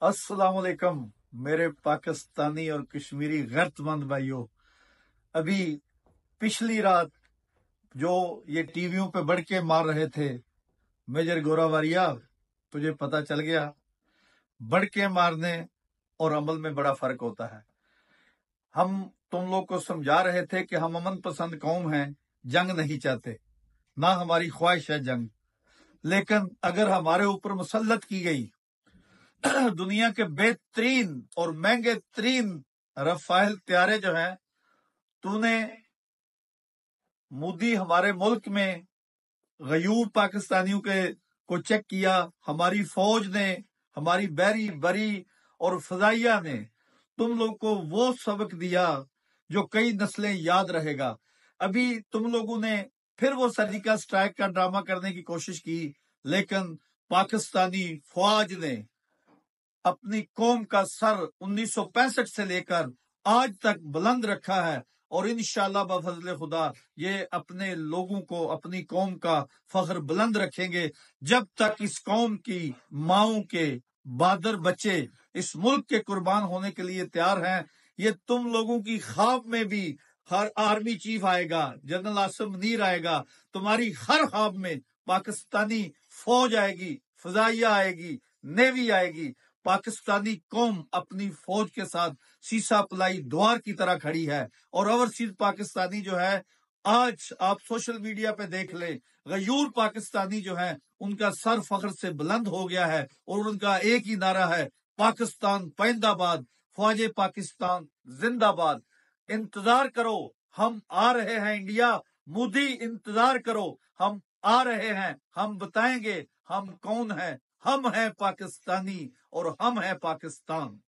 अस्सलाम वालेकुम मेरे पाकिस्तानी और कश्मीरी गैरतमंद भाइयों। अभी पिछली रात जो ये टीवियों पे बढ़ के मार रहे थे, मेजर गोरावारिया, तुझे पता चल गया बढ़ के मारने और अमल में बड़ा फर्क होता है। हम तुम लोग को समझा रहे थे कि हम अमन पसंद कौम हैं, जंग नहीं चाहते, ना हमारी ख्वाहिश है जंग। लेकिन अगर हमारे ऊपर मुसल्लत की गई दुनिया के बेहतरीन और महंगे तरीन रफाइल त्यारे जो हैं, तूने मोदी हमारे मुल्क में गयूर पाकिस्तानियों के को चेक किया, हमारी फौज ने, हमारी बहरी बरी और फजाइया ने तुम लोग को वो सबक दिया जो कई नस्लें याद रहेगा। अभी तुम लोगों ने फिर वो सर्जिकल स्ट्राइक का ड्रामा करने की कोशिश की, लेकिन पाकिस्तानी फौज ने अपनी कौम का सर 1965 से लेकर आज तक बुलंद रखा है और इंशाल्लाह बफजल खुदा ये अपने लोगों को, अपनी कौम का फख्र बुलंद रखेंगे जब तक इस कौम की माओं के बहादुर बच्चे इस मुल्क के कुर्बान होने के लिए तैयार हैं। ये तुम लोगों की ख्वाब में भी हर आर्मी चीफ आएगा, जनरल आसिम मुनीर आएगा, तुम्हारी हर ख्वाब में पाकिस्तानी फौज आएगी, फजाइया आएगी, नेवी आएगी। पाकिस्तानी कौम अपनी फौज के साथ सीसा पलाई द्वार की तरह खड़ी है और ओवरसीज पाकिस्तानी जो है, आज आप सोशल मीडिया पे देख ले, गयूर पाकिस्तानी जो है उनका सर फख्र से बुलंद हो गया है और उनका एक ही नारा है, पाकिस्तान पैंदाबाद, फौजे पाकिस्तान जिंदाबाद। इंतजार करो, हम आ रहे हैं इंडिया। मोदी इंतजार करो, हम आ रहे हैं, हम बताएंगे हम कौन हैं। हम हैं पाकिस्तानी और हम हैं पाकिस्तान।